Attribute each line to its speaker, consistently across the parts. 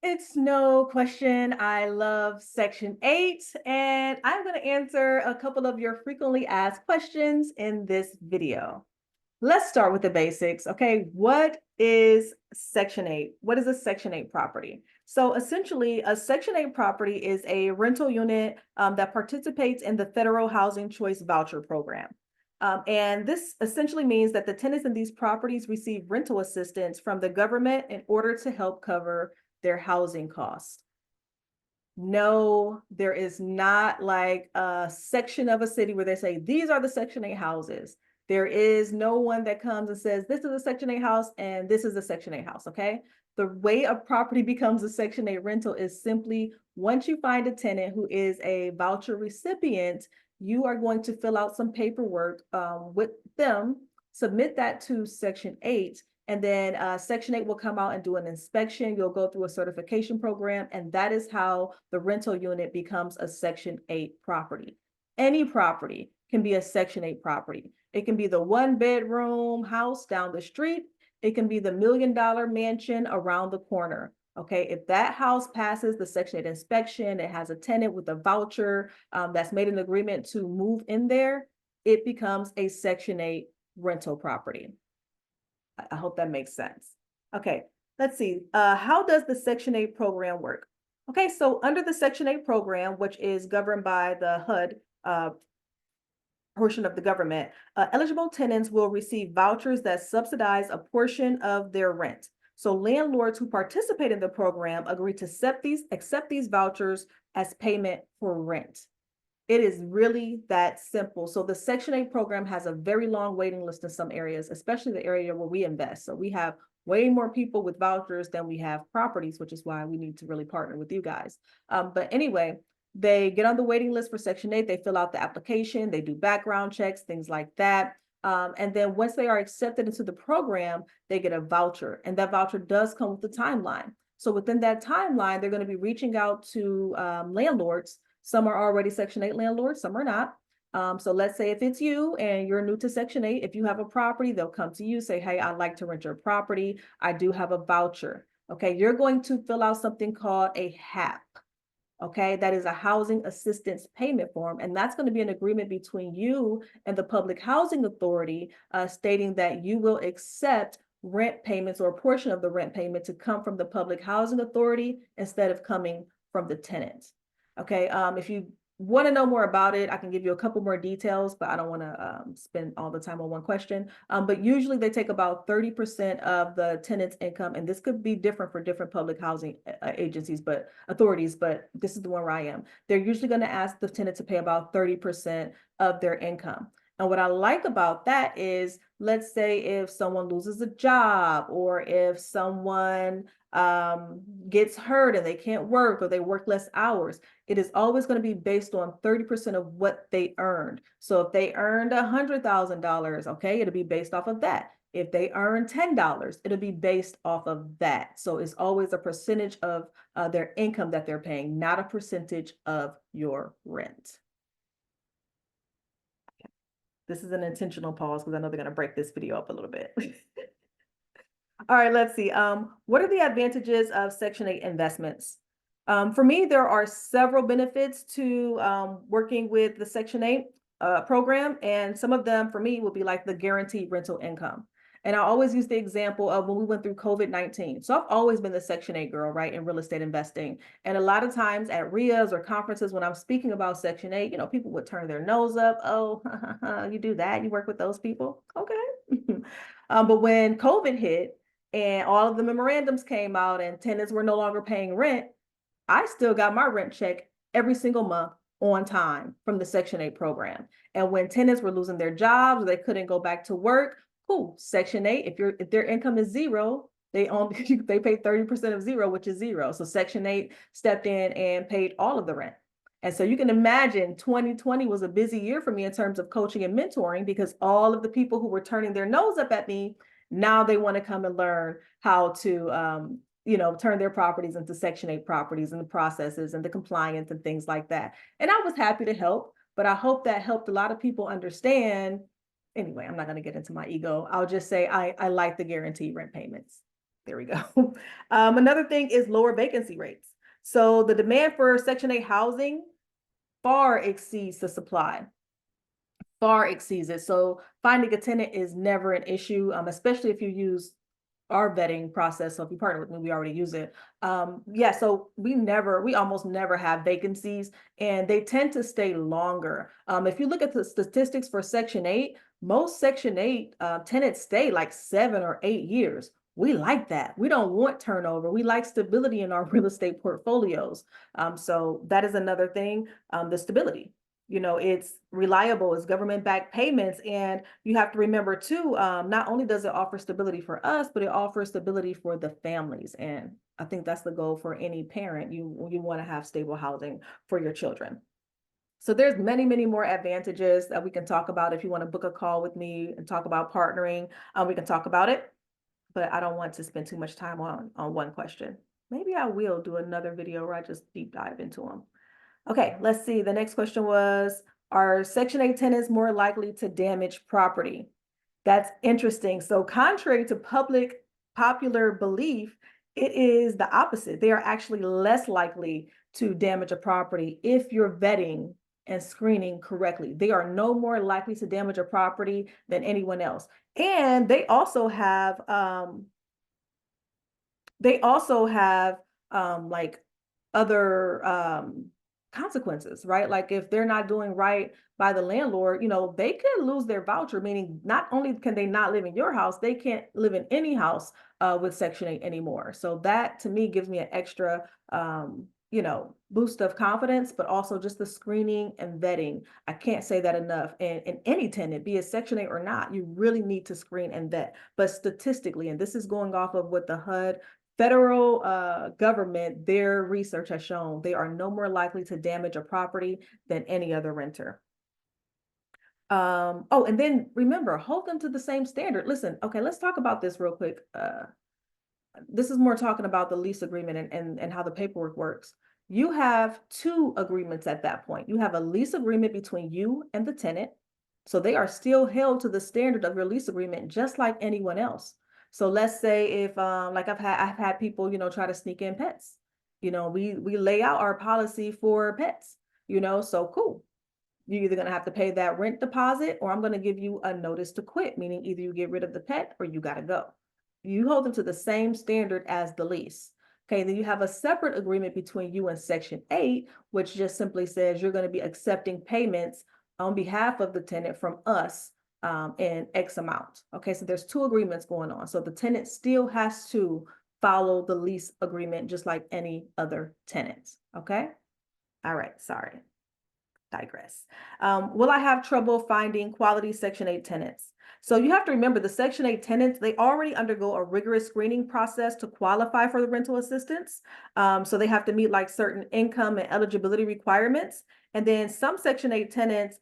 Speaker 1: It's no question. I love Section 8, and I'm going to answer a couple of your frequently asked questions in this video. Let's start with the basics. Okay, what is Section 8? What is a Section 8 property? So essentially, a Section 8 property is a rental unit that participates in the Federal Housing Choice Voucher Program. And this essentially means that the tenants in these properties receive rental assistance from the government in order to help cover their housing costs. No, there is not like a section of a city where they say, these are the Section 8 houses. There is no one that comes and says, this is a Section 8 house and this is a Section 8 house, okay? The way a property becomes a Section 8 rental is simply once you find a tenant who is a voucher recipient, you are going to fill out some paperwork with them, submit that to Section 8, and then Section 8 will come out and do an inspection. You'll go through a certification program, and that is how the rental unit becomes a Section 8 property. Any property can be a Section 8 property. It can be the one-bedroom house down the street. It can be the $1 million mansion around the corner. Okay, if that house passes the Section 8 inspection, it has a tenant with a voucher that's made an agreement to move in there, it becomes a Section 8 rental property. I hope that makes sense. Okay, let's see. How does the Section 8 program work? Okay, so under the Section 8 program, which is governed by the HUD portion of the government, eligible tenants will receive vouchers that subsidize a portion of their rent. So landlords who participate in the program agree to accept these vouchers as payment for rent. It is really that simple. So the Section 8 program has a very long waiting list in some areas, especially the area where we invest. So we have way more people with vouchers than we have properties, which is why we need to really partner with you guys. But anyway, they get on the waiting list for Section 8, they fill out the application, they do background checks, things like that. And then once they are accepted into the program, they get a voucher, and that voucher does come with the timeline. So within that timeline, they're going to be reaching out to landlords. Some are already Section 8 landlords, some are not. So let's say if it's you and you're new to Section 8, if you have a property, they'll come to you, say, hey, I'd like to rent your property. I do have a voucher. Okay, you're going to fill out something called a HAP. Okay, that is a housing assistance payment form, and that's going to be an agreement between you and the Public Housing Authority, stating that you will accept rent payments or a portion of the rent payment to come from the Public Housing Authority instead of coming from the tenant. Okay, if you want to know more about it, I can give you a couple more details, but I don't want to spend all the time on one question. But usually they take about 30% of the tenant's income, and this could be different for different public housing agencies, but authorities, but this is the one where I am. They're usually going to ask the tenant to pay about 30% of their income. And what I like about that is, let's say if someone loses a job or if someone gets hurt and they can't work or they work less hours, it is always going to be based on 30% of what they earned. So if they earned $100,000, okay, it'll be based off of that. If they earn $10, it'll be based off of that. So it's always a percentage of their income that they're paying, not a percentage of your rent. Okay. This is an intentional pause because I know they're going to break this video up a little bit. All right, let's see. What are the advantages of Section 8 investments? For me, there are several benefits to working with the Section 8 program, and some of them for me would be like the guaranteed rental income. And I always use the example of when we went through COVID-19. So I've always been the Section 8 girl, right, in real estate investing. And a lot of times at RIAs or conferences, when I'm speaking about Section 8, you know, people would turn their nose up. Oh, you do that? You work with those people? Okay. But when COVID hit, and all of the memorandums came out and tenants were no longer paying rent, I still got my rent check every single month on time from the Section 8 program. And when tenants were losing their jobs or they couldn't go back to work, cool, Section 8, if their income is zero, they pay 30% of zero, which is zero. So Section 8 stepped in and paid all of the rent. And so you can imagine 2020 was a busy year for me in terms of coaching and mentoring, because all of the people who were turning their nose up at me, now they want to come and learn how to turn their properties into Section 8 properties and the processes and the compliance and things like that. And I was happy to help, but I hope that helped a lot of people understand. Anyway, I'm not going to get into my ego. I'll just say I like the guaranteed rent payments. There we go. Another thing is lower vacancy rates. So the demand for Section 8 housing far exceeds the supply, far exceeds it. So finding a tenant is never an issue, especially if you use our vetting process. So if you partner with me, we already use it. Yeah, so we almost never have vacancies, and they tend to stay longer. If you look at the statistics for Section 8, most Section 8 tenants stay like 7 or 8 years. We like that. We don't want turnover. We like stability in our real estate portfolios. So that is another thing, the stability. It's reliable, it's government-backed payments. And you have to remember too, not only does it offer stability for us, but it offers stability for the families. And I think that's the goal for any parent. You want to have stable housing for your children. So there's many, many more advantages that we can talk about. If you want to book a call with me and talk about partnering, we can talk about it. But I don't want to spend too much time on one question. Maybe I will do another video where I just deep dive into them. Okay, let's see. The next question was, are Section 8 tenants more likely to damage property? That's interesting. So contrary to popular belief, it is the opposite. They are actually less likely to damage a property if you're vetting and screening correctly. They are no more likely to damage a property than anyone else. And they also have like other consequences, right? Like if they're not doing right by the landlord, they could lose their voucher, meaning not only can they not live in your house, they can't live in any house with Section 8 anymore. So that to me gives me an extra boost of confidence, but also just the screening and vetting. I can't say that enough. And any tenant, be it Section 8 or not, you really need to screen and vet. But statistically, and this is going off of what the HUD federal government, their research has shown they are no more likely to damage a property than any other renter. Oh, and then remember, hold them to the same standard. Listen, okay, let's talk about this real quick. This is more talking about the lease agreement and how the paperwork works. You have two agreements at that point. You have a lease agreement between you and the tenant. So they are still held to the standard of your lease agreement, just like anyone else. So let's say if like I've had people, try to sneak in pets. We lay out our policy for pets, so cool. You're either going to have to pay that rent deposit, or I'm going to give you a notice to quit, meaning either you get rid of the pet or you got to go. You hold them to the same standard as the lease. Okay, then you have a separate agreement between you and Section 8, which just simply says you're going to be accepting payments on behalf of the tenant from us in X amount. Okay, so there's two agreements going on. So the tenant still has to follow the lease agreement just like any other tenant. Okay, all right, sorry. Digress. Will I have trouble finding quality Section 8 tenants? So you have to remember the Section 8 tenants, they already undergo a rigorous screening process to qualify for the rental assistance. So they have to meet like certain income and eligibility requirements. And then some Section 8 tenants,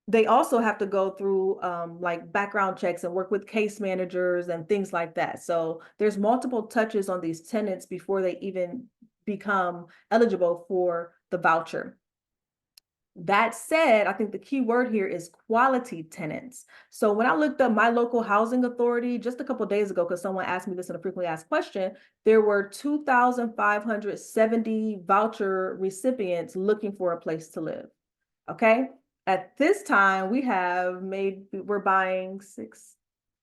Speaker 1: they also have to go through like background checks and work with case managers and things like that. So there's multiple touches on these tenants before they even become eligible for the voucher. That said, I think the key word here is quality tenants. So when I looked up my local housing authority just a couple of days ago, because someone asked me this in a frequently asked question, there were 2,570 voucher recipients looking for a place to live. Okay. At this time, we're buying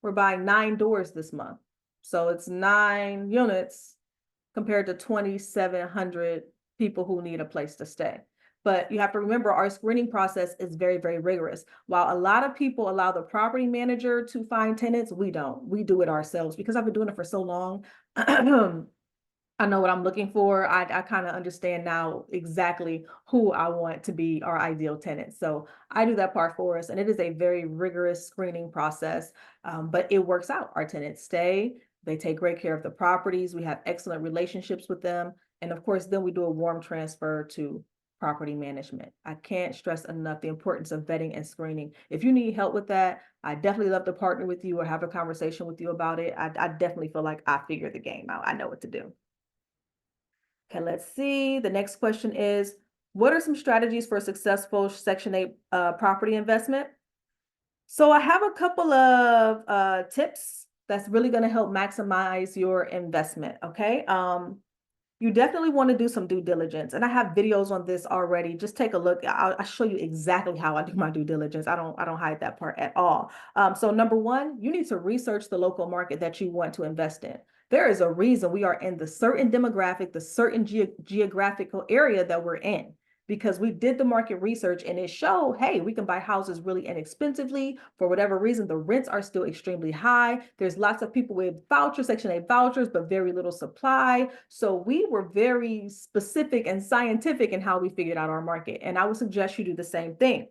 Speaker 1: 9 doors this month. So it's 9 units compared to 2,700 people who need a place to stay. But you have to remember our screening process is very, very rigorous. While a lot of people allow the property manager to find tenants, we don't. We do it ourselves because I've been doing it for so long. I know what I'm looking for. I kind of understand now exactly who I want to be our ideal tenant. So I do that part for us, and it is a very rigorous screening process, but it works out. Our tenants stay. They take great care of the properties. We have excellent relationships with them. And of course, then we do a warm transfer to property management. I can't stress enough the importance of vetting and screening. If you need help with that, I definitely love to partner with you or have a conversation with you about it. I definitely feel like I figured the game out. I know what to do. Okay, let's see. The next question is, what are some strategies for a successful Section 8 property investment? So I have a couple of tips That's really going to help maximize your investment. Okay. You definitely want to do some due diligence. And I have videos on this already. Just take a look. I'll show you exactly how I do my due diligence. I don't hide that part at all. So number one, you need to research the local market that you want to invest in. There is a reason we are in the certain demographic, the certain geographical area that we're in, because we did the market research and it showed, hey, we can buy houses really inexpensively. For whatever reason, the rents are still extremely high. There's lots of people with vouchers, Section 8 vouchers, but very little supply. So we were very specific and scientific in how we figured out our market. And I would suggest you do the same thing.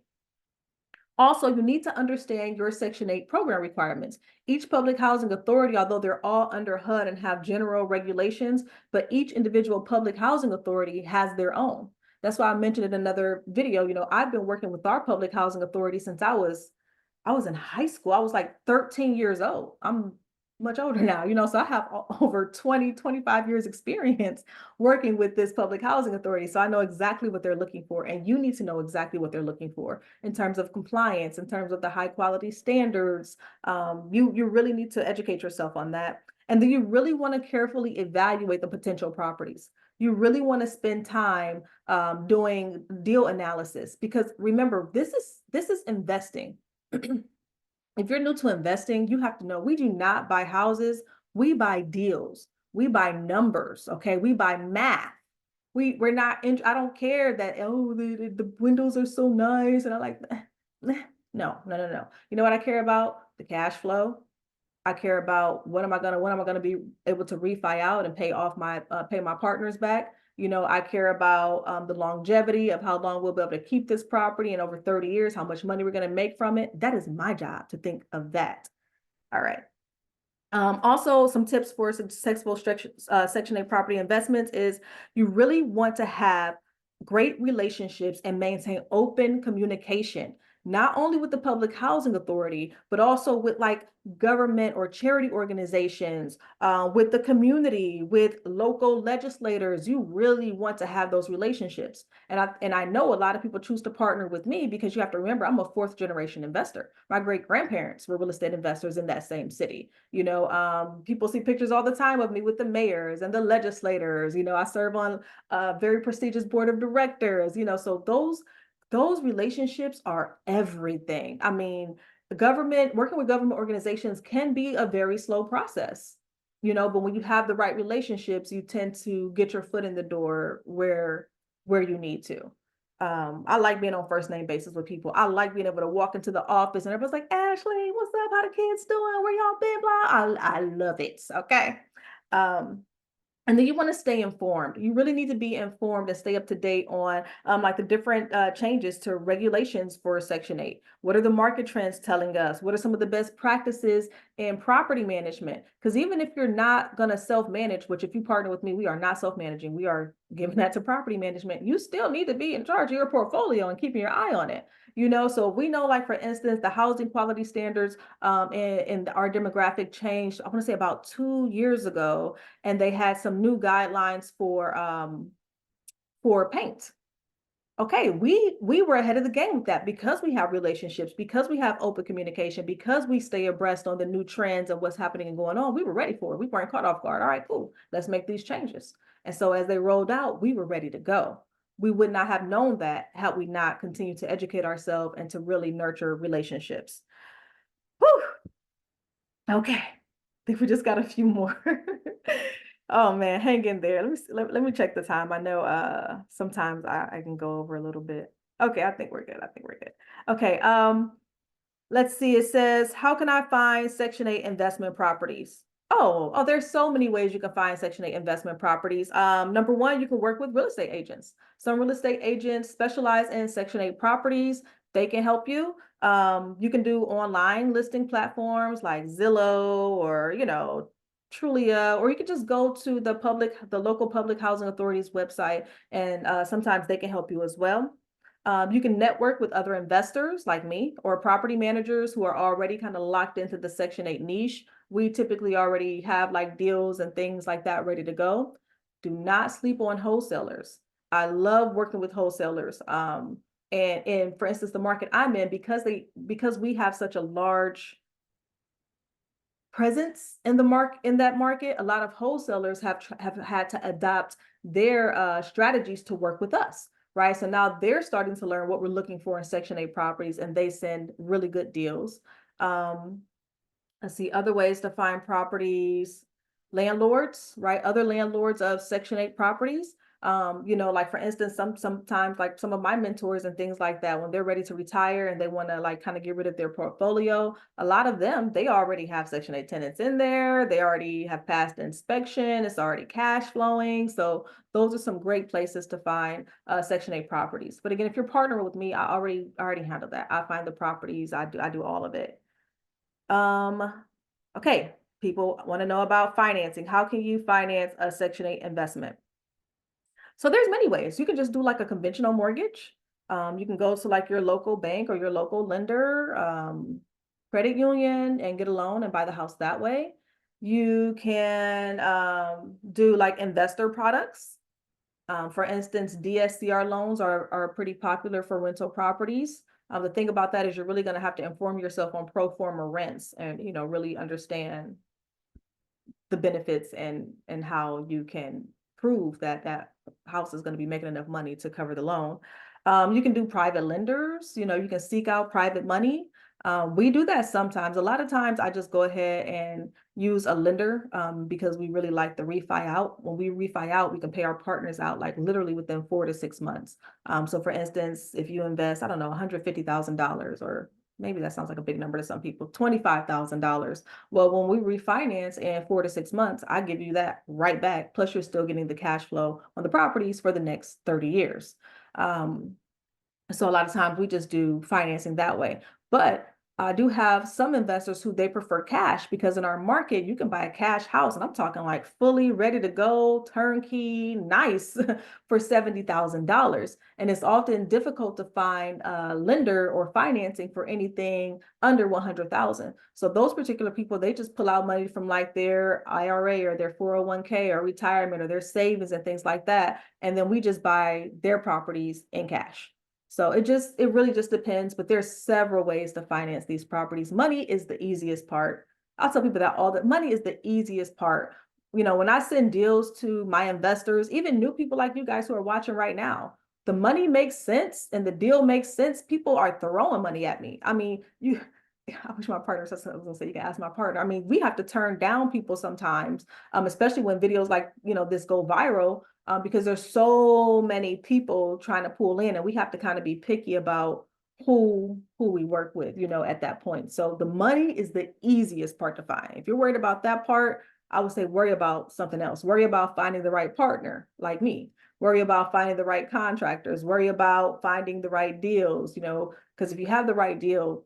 Speaker 1: Also, you need to understand your Section 8 program requirements. Each public housing authority, although they're all under HUD and have general regulations, but each individual public housing authority has their own. That's why I mentioned in another video, I've been working with our public housing authority since I was in high school. I was like 13 years old. I'm much older now, so I have over 20, 25 years experience working with this public housing authority. So I know exactly what they're looking for. And you need to know exactly what they're looking for in terms of compliance, in terms of the high quality standards. You really need to educate yourself on that. And then you really want to carefully evaluate the potential properties. You really want to spend time doing deal analysis, because remember, this is investing. If you're new to investing, you have to know we do not buy houses, we buy deals, we buy numbers, okay? We buy math. We're not in, I don't care that, oh, the windows are so nice. And I like, no. You know what I care about? The cash flow. I care about when am I gonna be able to refi out and pay off my pay my partners back. I care about the longevity of how long we'll be able to keep this property, and over 30 years, how much money we're going to make from it. That is my job to think of that. All right. Also, some tips for successful Section 8 property investments is you really want to have great relationships and maintain open communication, not only with the public housing authority, but also with like government or charity organizations, with the community, with local legislators. You really want to have those relationships. And I know a lot of people choose to partner with me because you have to remember, I'm a fourth generation investor. My great grandparents were real estate investors in that same city. People see pictures all the time of me with the mayors and the legislators. I serve on a very prestigious board of directors. So those relationships are everything. I mean, working with government organizations can be a very slow process, but when you have the right relationships, you tend to get your foot in the door where you need to. I like being on first name basis with people. I like being able to walk into the office and everybody's like, Ashley, what's up? How the kids doing? Where y'all been? Blah. I love it. Okay. And then you want to stay informed. You really need to be informed and stay up to date on like the different changes to regulations for Section 8. What are the market trends telling us? What are some of the best practices in property management? Because even if you're not going to self-manage, which if you partner with me, we are not self-managing, we are giving that to property management, you still need to be in charge of your portfolio and keeping your eye on it. So we know, like, for instance, the housing quality standards in our demographic changed, I want to say about 2 years ago, and they had some new guidelines for paint. Okay, we were ahead of the game with that because we have relationships, because we have open communication, because we stay abreast on the new trends and what's happening and going on. We were ready for it. We weren't caught off guard. All right, cool. Let's make these changes. And so as they rolled out, we were ready to go. We would not have known that had we not continued to educate ourselves and to really nurture relationships. Whew. Okay, I think we just got a few more. Oh man, hang in there. Let me check the time. I know sometimes I can go over a little bit. Okay, I think we're good. Okay, let's see. It says, how can I find Section 8 investment properties? Oh, there's so many ways you can find Section 8 investment properties. Number one, you can work with real estate agents. Some real estate agents specialize in Section 8 properties. They can help you. You can do online listing platforms like Zillow or, Trulia, or you could just go to the local public housing authority's website, and sometimes they can help you as well. You can network with other investors like me or property managers who are already kind of locked into the Section 8 niche. We typically already have like deals and things like that ready to go. Do not sleep on wholesalers. I love working with wholesalers. And for instance, the market I'm in, because we have such a large presence in that market, a lot of wholesalers have had to adopt their strategies to work with us, right? So now they're starting to learn what we're looking for in Section 8 properties, and they send really good deals. Let's see, other ways to find properties, landlords, right? Other landlords of Section 8 properties. Like for instance, sometimes like some of my mentors and things like that, when they're ready to retire and they want to like kind of get rid of their portfolio, a lot of them, they already have Section 8 tenants in there. They already have passed inspection. It's already cash flowing. So those are some great places to find Section 8 properties. But again, if you're partnering with me, I already handle that. I find the properties, I do all of it. Okay, people want to know about financing. How can you finance a Section 8 investment? So there's many ways. You can just do like a conventional mortgage. You can go to like your local bank or your local lender, credit union, and get a loan and buy the house that way. You can do like investor products. For instance, DSCR loans are pretty popular for rental properties. The thing about that is you're really going to have to inform yourself on pro forma rents and really understand the benefits and how you can prove that that house is going to be making enough money to cover the loan. You can do private lenders, you can seek out private money. We do that sometimes. A lot of times I just go ahead and use a lender because we really like the refi out. When we refi out, we can pay our partners out like literally within 4 to 6 months. So for instance, if you invest, I don't know, $150,000, or maybe that sounds like a big number to some people, $25,000. Well, when we refinance in 4 to 6 months, I give you that right back. Plus, you're still getting the cash flow on the properties for the next 30 years. So a lot of times we just do financing that way. But I do have some investors who they prefer cash, because in our market, you can buy a cash house, and I'm talking like fully ready to go, turnkey, nice for $70,000. And it's often difficult to find a lender or financing for anything under 100,000. So those particular people, they just pull out money from like their IRA or their 401k or retirement or their savings and things like that. And then we just buy their properties in cash. So it really just depends, but there's several ways to finance these properties. Money is the easiest part. I'll tell people that all that money is the easiest part. When I send deals to my investors, even new people like you guys who are watching right now, the money makes sense and the deal makes sense. People are throwing money at me. I mean, I wish my partner said something. I was gonna say, you can ask my partner. I mean, we have to turn down people sometimes, especially when videos like, this go viral, because there's so many people trying to pull in, and we have to kind of be picky about who we work with, at that point. So the money is the easiest part to find. If you're worried about that part, I would say worry about something else. Worry about finding the right partner like me. Worry about finding the right contractors. Worry about finding the right deals, because if you have the right deal,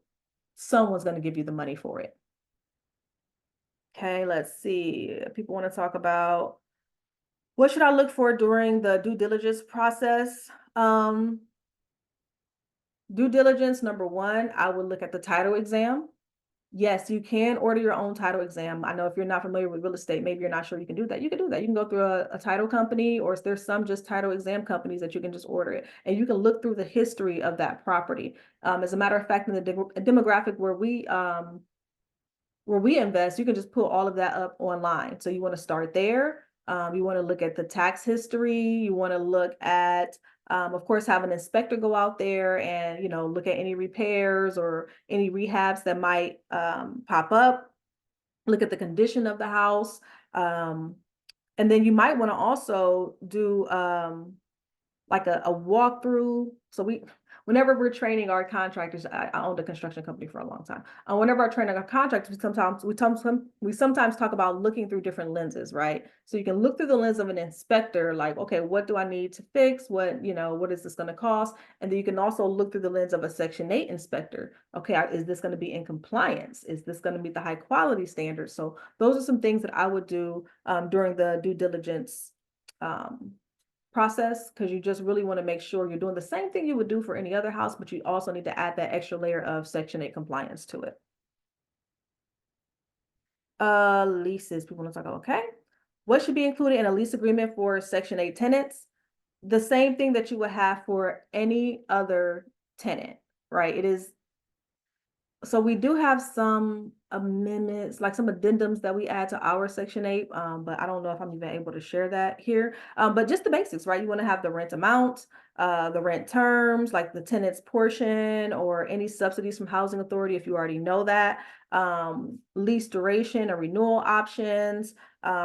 Speaker 1: someone's going to give you the money for it. Okay, let's see. People want to talk about what should I look for during the due diligence process? Due diligence, number one, I would look at the title exam. Yes, you can order your own title exam. I know if you're not familiar with real estate, maybe you're not sure you can do that. You can do that. You can go through a title company, or there's some just title exam companies that you can just order it. And you can look through the history of that property. As a matter of fact, in the demographic where we invest, you can just pull all of that up online. So you want to start there. You want to look at the tax history. You want to look at, of course, have an inspector go out there and, look at any repairs or any rehabs that might pop up. Look at the condition of the house. And then you might want to also do like a walkthrough. So whenever we're training our contractors, I owned a construction company for a long time. Whenever we're training our contractors, we sometimes talk about looking through different lenses, right? So you can look through the lens of an inspector, like, okay, what do I need to fix? What is this going to cost? And then you can also look through the lens of a Section 8 inspector. Okay, is this going to be in compliance? Is this going to meet the high quality standards? So those are some things that I would do during the due diligence process, because you just really want to make sure you're doing the same thing you would do for any other house, but you also need to add that extra layer of Section 8 compliance to it. Leases, people want to talk about, okay. What should be included in a lease agreement for Section 8 tenants? The same thing that you would have for any other tenant, right? So we do have some amendments, like some addendums that we add to our Section 8, but I don't know if I'm even able to share that here. But just the basics, right? You want to have the rent amount, the rent terms, like the tenant's portion or any subsidies from housing authority if you already know that, lease duration and renewal options,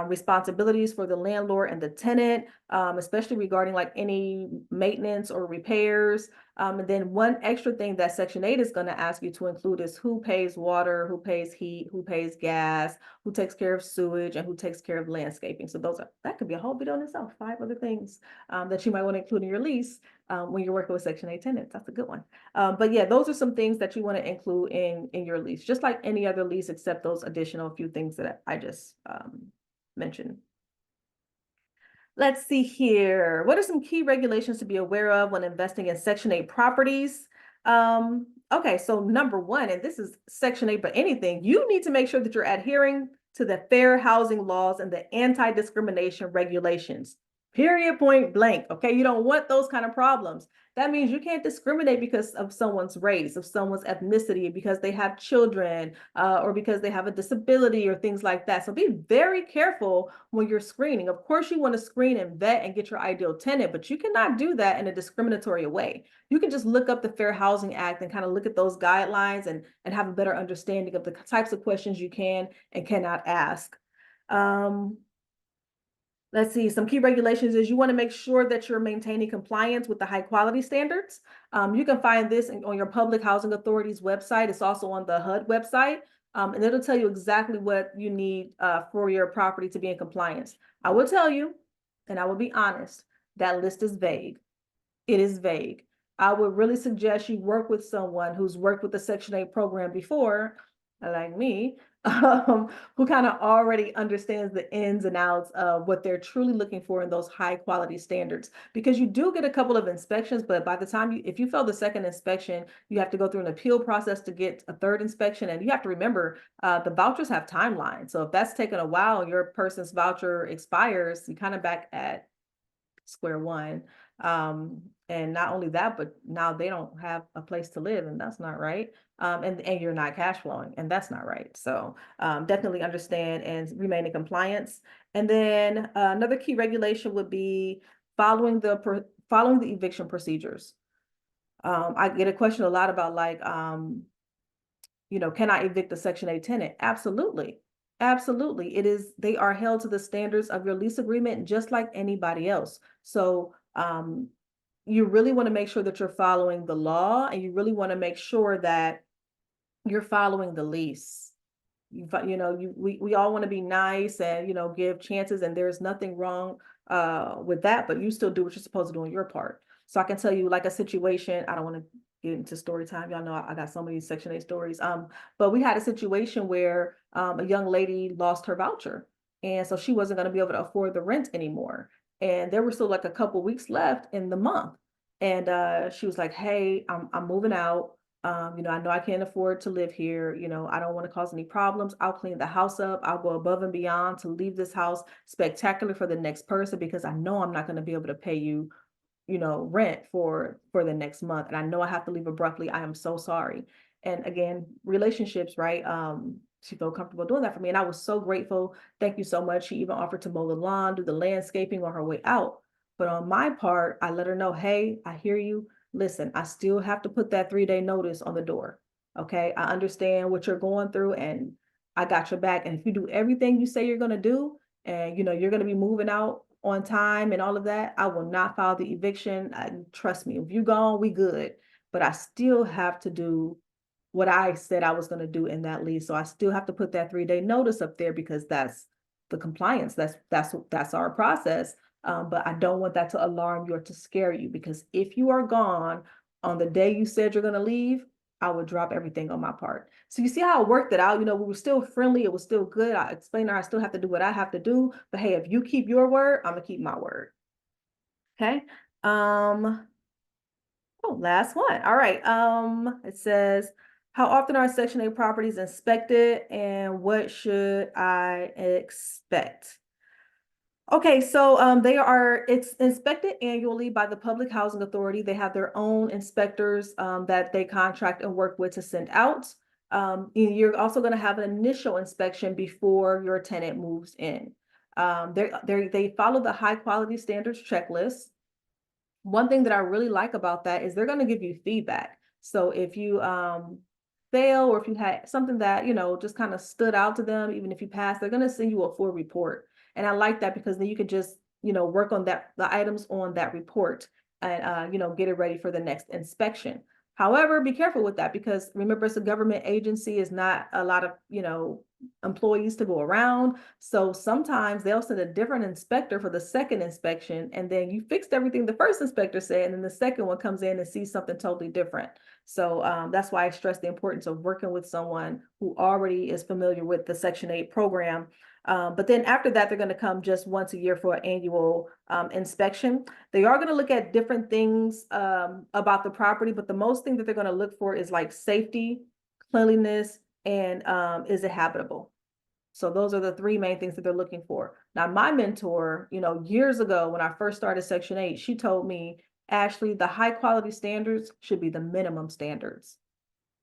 Speaker 1: responsibilities for the landlord and the tenant, especially regarding like any maintenance or repairs. And then one extra thing that Section 8 is going to ask you to include is who pays water, who pays heat, who pays gas, who takes care of sewage, and who takes care of landscaping. So that could be a whole video in itself, 5 other things that you might want to include in your lease when you're working with Section 8 tenants. That's a good one. But yeah, those are some things that you want to include in your lease, just like any other lease, except those additional few things that I just mentioned. Let's see here. What are some key regulations to be aware of when investing in Section 8 properties? Okay, so number one, and this is Section 8, but anything, you need to make sure that you're adhering to the fair housing laws and the anti-discrimination regulations. Period, point blank. Okay, you don't want those kind of problems. That means you can't discriminate because of someone's race, of someone's ethnicity, because they have children, or because they have a disability or things like that. So be very careful when you're screening. Of course, you want to screen and vet and get your ideal tenant, but you cannot do that in a discriminatory way. You can just look up the Fair Housing Act and kind of look at those guidelines and have a better understanding of the types of questions you can and cannot ask. Let's see, some key regulations is you want to make sure that you're maintaining compliance with the high quality standards. You can find this on your public housing authority's website. It's also on the HUD website. And it'll tell you exactly what you need for your property to be in compliance. I will tell you, and I will be honest, that list is vague. It is vague. I would really suggest you work with someone who's worked with the Section 8 program before, like me, who kind of already understands the ins and outs of what they're truly looking for in those high quality standards. Because you do get a couple of inspections, but by the time if you fail the second inspection, you have to go through an appeal process to get a third inspection. And you have to remember, the vouchers have timelines. So if that's taken a while and your person's voucher expires, you kind of back at square one. And not only that, but now they don't have a place to live, and that's not right. And you're not cash flowing, and that's not right. So definitely understand and remain in compliance. And then another key regulation would be following the eviction procedures. I get a question a lot about like, can I evict a Section 8 tenant? Absolutely. Absolutely. They are held to the standards of your lease agreement, just like anybody else. So you really want to make sure that you're following the law, and you really want to make sure that you're following the lease. We all want to be nice and, give chances, and there's nothing wrong with that, but you still do what you're supposed to do on your part. So I can tell you like a situation, I don't want to get into story time. Y'all know I got so many Section 8 stories. But we had a situation where a young lady lost her voucher. And so she wasn't going to be able to afford the rent anymore. And there were still like a couple weeks left in the month. And she was like, hey, I'm moving out. I know I can't afford to live here. I don't want to cause any problems. I'll clean the house up. I'll go above and beyond to leave this house spectacular for the next person, because I know I'm not going to be able to pay you, rent for the next month. And I know I have to leave abruptly. I am so sorry. And again, relationships, right? She felt comfortable doing that for me. And I was so grateful. Thank you so much. She even offered to mow the lawn, do the landscaping on her way out. But on my part, I let her know, hey, I hear you. Listen, I still have to put that 3-day notice on the door. Okay. I understand what you're going through, and I got your back. And if you do everything you say you're going to do, and you're going to be moving out on time and all of that, I will not file the eviction. Trust me, if you gone, we good. But I still have to do what I said I was going to do in that lease. So I still have to put that 3-day notice up there, because that's the compliance. That's our process. But I don't want that to alarm you or to scare you, because if you are gone on the day you said you're going to leave, I would drop everything on my part. So you see how I worked it out? We were still friendly. It was still good. I explained to her I still have to do what I have to do. But hey, if you keep your word, I'm going to keep my word. Okay. Last one. All right. It says, how often are Section 8 properties inspected, and what should I expect? Okay, so it's inspected annually by the Public Housing Authority. They have their own inspectors that they contract and work with to send out. You're also going to have an initial inspection before your tenant moves in. They follow the high quality standards checklist. One thing that I really like about that is they're going to give you feedback. So if you fail, or if you had something that, just kind of stood out to them, even if you pass, they're going to send you a full report. And I like that because then you can just, work on the items on that report and, get it ready for the next inspection. However, be careful with that because remember, it's a government agency, is not a lot of, employees to go around. So sometimes they'll send a different inspector for the second inspection, and then you fixed everything the first inspector said, and then the second one comes in and sees something totally different. So that's why I stress the importance of working with someone who already is familiar with the Section 8 program. But then after that, they're going to come just once a year for an annual inspection. They are going to look at different things about the property, but the most thing that they're going to look for is like safety, cleanliness, and is it habitable? So those are the three main things that they're looking for. Now, my mentor, years ago when I first started Section 8, she told me, Ashley, the high quality standards should be the minimum standards.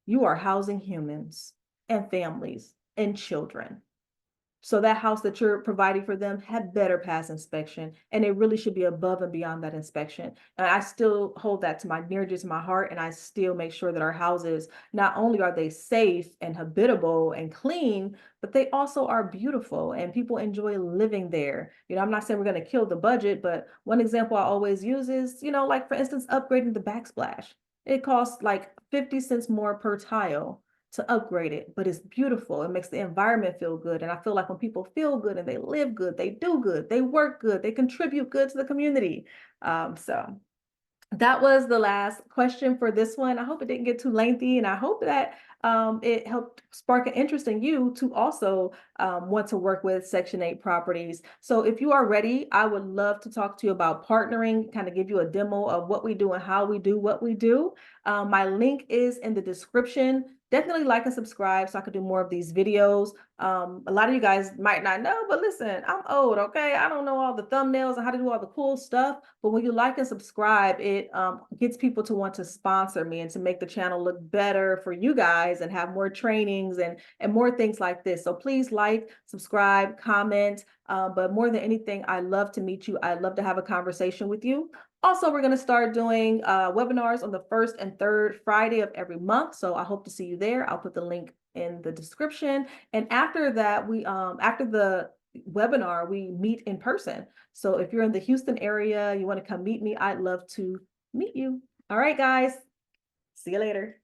Speaker 1: You are housing humans and families and children. So that house that you're providing for them had better pass inspection, and it really should be above and beyond that inspection. And I still hold that to my near to my heart, and I still make sure that our houses, not only are they safe and habitable and clean, but they also are beautiful and people enjoy living there. I'm not saying we're going to kill the budget, but one example I always use is, like for instance, upgrading the backsplash. It costs like 50 cents more per tile to upgrade it, but it's beautiful. It makes the environment feel good. And I feel like when people feel good and they live good, they do good, they work good, they contribute good to the community. So that was the last question for this one. I hope it didn't get too lengthy, and I hope that it helped spark an interest in you to also want to work with Section 8 properties. So if you are ready, I would love to talk to you about partnering, kind of give you a demo of what we do and how we do what we do. My link is in the description. Definitely like and subscribe so I can do more of these videos. A lot of you guys might not know, but listen, I'm old, okay? I don't know all the thumbnails and how to do all the cool stuff, but when you like and subscribe, it gets people to want to sponsor me and to make the channel look better for you guys and have more trainings and more things like this. So please like, subscribe, comment, but more than anything, I love to meet you. I love to have a conversation with you. Also, we're going to start doing webinars on the first and third Friday of every month. So I hope to see you there. I'll put the link in the description. And after that, after the webinar, we meet in person. So if you're in the Houston area, you want to come meet me, I'd love to meet you. All right, guys. See you later.